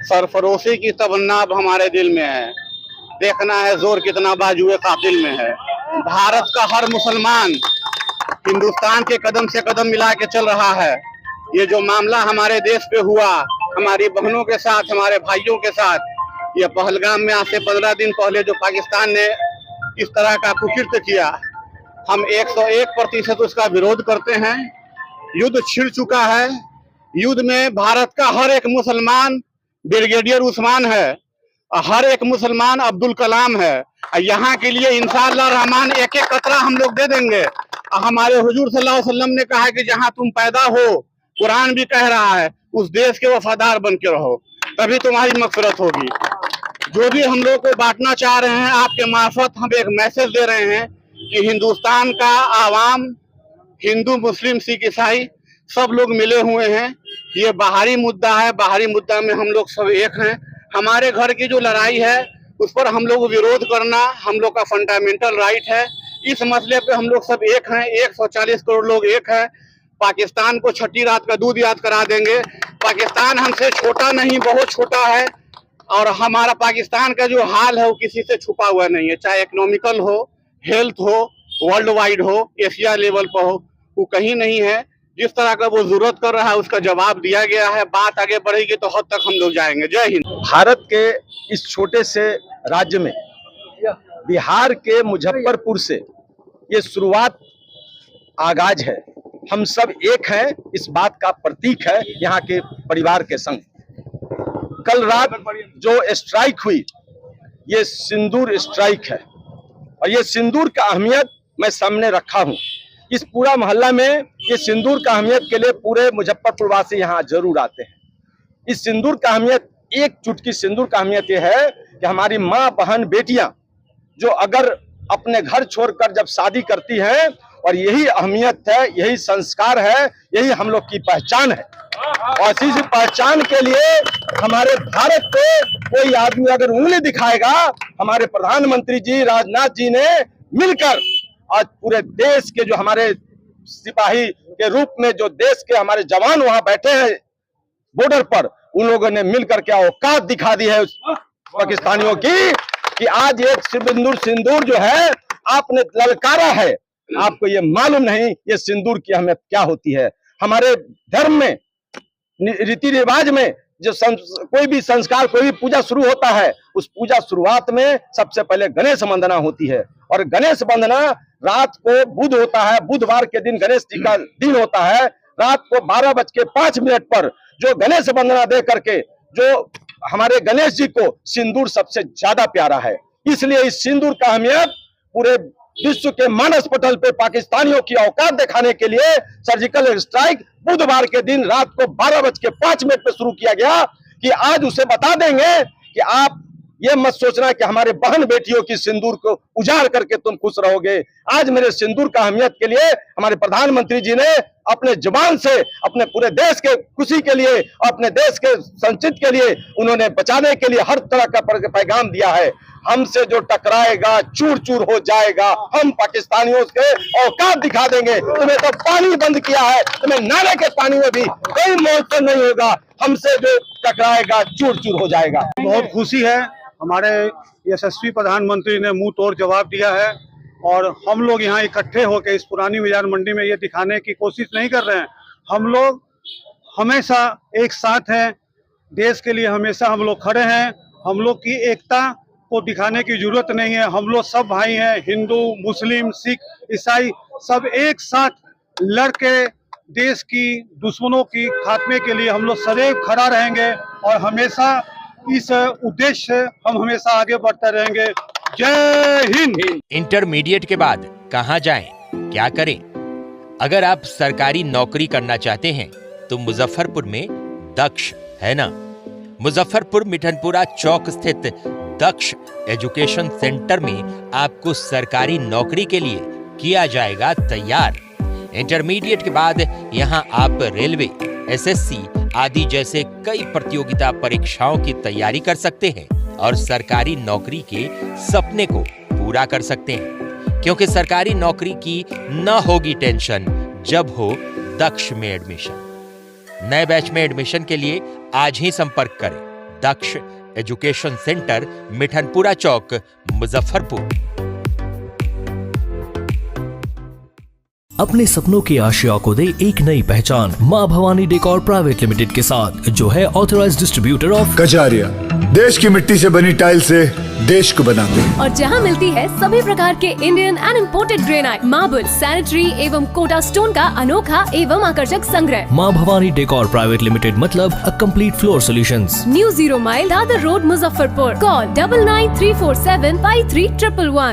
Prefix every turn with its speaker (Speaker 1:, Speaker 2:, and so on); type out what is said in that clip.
Speaker 1: सरफरोशी की तमन्ना अब हमारे दिल में है, देखना है जोर कितना बाजुए कातिल में है। भारत का हर मुसलमान हिंदुस्तान के कदम से कदम मिला के चल रहा है। ये जो मामला हमारे देश पे हुआ, हमारी बहनों के साथ, हमारे भाइयों के साथ, ये पहलगाम में आज से 15 दिन पहले जो पाकिस्तान ने इस तरह का कुकृत्य किया, हम 101% उसका विरोध करते हैं। युद्ध छिड़ चुका है। युद्ध में भारत का हर एक मुसलमान ब्रिगेडियर उस्मान है, हर एक मुसलमान अब्दुल कलाम है। यहाँ के लिए इंशाअल्लाह रहमान एक एक कतरा हम लोग दे देंगे। हमारे हुजूर सल्लल्लाहु अलैहि वसल्लम ने कहा है कि जहाँ तुम पैदा हो, कुरान भी कह रहा है, उस देश के वफादार बन के रहो, तभी तुम्हारी मगफिरत होगी। जो भी हम लोग को बांटना चाह रहे हैं, आपके मार्फत हम एक मैसेज दे रहे हैं कि हिंदुस्तान का आवाम, हिंदू मुस्लिम सिख ईसाई सब लोग मिले हुए हैं। ये बाहरी मुद्दा है, बाहरी मुद्दा में हम लोग सब एक हैं। हमारे घर की जो लड़ाई है उस पर हम लोग विरोध करना हम लोग का फंडामेंटल राइट है। इस मसले पे हम लोग सब एक हैं, 140 करोड़ लोग एक हैं। पाकिस्तान को छठी रात का दूध याद करा देंगे। पाकिस्तान हमसे छोटा नहीं, बहुत छोटा है, और हमारा पाकिस्तान का जो हाल है वो किसी से छुपा हुआ नहीं है, चाहे इकोनॉमिकल हो, हेल्थ हो, वर्ल्ड वाइड हो, एशिया लेवल पर हो, वो कहीं नहीं है। जिस तरह का वो जरूरत कर रहा है उसका जवाब दिया गया है। बात आगे बढ़ेगी तो हद तक हम लोग जाएंगे। जय हिंद।
Speaker 2: भारत के इस छोटे से राज्य में बिहार के मुजफ्फरपुर से ये शुरुआत आगाज है। हम सब एक हैं, इस बात का प्रतीक है यहाँ के परिवार के संग। कल रात जो स्ट्राइक हुई, ये सिंदूर स्ट्राइक है, और ये सिंदूर का अहमियत मैं सामने रखा हूँ। इस पूरा मोहल्ला में ये सिंदूर का अहमियत के लिए पूरे मुजफ्फरपुर वासी यहाँ जरूर आते हैं। इस सिंदूर का अहमियत, एक चुटकी सिंदूर का अहमियत ये है कि हमारी माँ, बहन, बेटियां जो अगर अपने घर छोड़कर जब शादी करती हैं, और यही अहमियत है, यही संस्कार है, यही हम लोग की पहचान है। और इसी पहचान के लिए हमारे भारत पे कोई आदमी अगर उंगली दिखाएगा, हमारे प्रधानमंत्री जी, राजनाथ जी ने मिलकर आज पूरे देश के जो हमारे सिपाही के रूप में जो देश के हमारे जवान वहां बैठे हैं बॉर्डर पर, उन लोगों ने मिलकर क्या औकात दिखा दी है पाकिस्तानियों की, कि आज एक सिंदूर जो है आपने ललकारा है। आपको ये मालूम नहीं ये सिंदूर की अहमियत क्या होती है। हमारे धर्म में, रीति रिवाज में जो कोई भी संस्कार, कोई भी पूजा शुरू होता है, उस पूजा शुरुआत में सबसे पहले गणेश वंदना होती है। और गणेश वंदना रात को बुध होता है, बुधवार के दिन गणेश जी का दिन होता है। रात को 12:05 पर जो गणेश वंदना दे करके जो हमारे गणेश जी को सिंदूर सबसे ज्यादा प्यारा है। इसलिए इस सिंदूर का अहमियत पूरे विश्व के मानस पटल पे पाकिस्तानियों की औकात दिखाने के लिए सर्जिकल स्ट्राइक बुधवार के दिन रात को 12:05 पे शुरू किया गया, कि आज उसे बता देंगे कि आप ये मत सोचना कि हमारे बहन बेटियों की सिंदूर को उजाड़ करके तुम खुश रहोगे। आज मेरे सिंदूर का अहमियत के लिए हमारे प्रधानमंत्री जी ने अपने जुबान से अपने पूरे देश के खुशी के लिए, अपने देश के संचित के लिए, उन्होंने बचाने के लिए हर तरह का पैगाम दिया है। हमसे जो टकराएगा चूर चूर हो जाएगा। हम पाकिस्तानियों के औकात दिखा देंगे। तुम्हें तो पानी बंद किया है, तुम्हें नाले के पानी में भी कोई मौत नहीं होगा। हमसे जो टकराएगा चूर चूर हो जाएगा।
Speaker 1: बहुत खुशी है, हमारे यशस्वी प्रधानमंत्री ने मुंह तोड़ जवाब दिया है, और हम लोग यहाँ इकट्ठे होकर इस पुरानी बाजार मंडी में ये दिखाने की कोशिश नहीं कर रहे हैं। हम लोग हमेशा एक साथ हैं, देश के लिए हमेशा हम लोग खड़े हैं। हम लोग की एकता को दिखाने की जरूरत नहीं है। हम लोग सब भाई हैं, हिंदू, मुस्लिम, सिख, ईसाई, सब एक साथ लड़ के देश की दुश्मनों की खात्मे के लिए हम लोग सदैव खड़ा रहेंगे, और हमेशा इस उद्देश्य से हम हमेशा आगे बढ़ते रहेंगे। जय हिंद।
Speaker 3: इंटरमीडिएट के बाद कहाँ जाएं, क्या करें? अगर आप सरकारी नौकरी करना चाहते हैं तो मुजफ्फरपुर में दक्ष है ना। मुजफ्फरपुर मिठनपुरा चौक स्थित दक्ष एजुकेशन सेंटर में आपको सरकारी नौकरी के लिए किया जाएगा तैयार। इंटरमीडिएट के बाद यहाँ आप रेलवे, एसएससी आदि जैसे कई प्रतियोगिता परीक्षाओं की तैयारी कर सकते हैं और सरकारी नौकरी के सपने को पूरा कर सकते हैं, क्योंकि सरकारी नौकरी की न होगी टेंशन जब हो दक्ष में एडमिशन। नए बैच में एडमिशन के लिए आज ही संपर्क करें दक्ष एजुकेशन सेंटर, मिठनपुरा चौक, मुजफ्फरपुर।
Speaker 4: अपने सपनों की आशिया को दे एक नई पहचान मां भवानी डेकोर प्राइवेट लिमिटेड के साथ, जो है ऑथराइज्ड डिस्ट्रीब्यूटर ऑफ
Speaker 5: कजारिया। देश की मिट्टी से बनी टाइल से देश को बनाते हैं।
Speaker 6: और जहां मिलती है सभी प्रकार के Indian and imported granite, marble, sanitary एवं कोटा स्टोन का अनोखा एवं आकर्षक संग्रह।
Speaker 4: मां भवानी डेकोर प्राइवेट लिमिटेड मतलब a complete floor solutions.
Speaker 6: New 0 mile Dadar road, Muzaffarpur. Call 9934753111।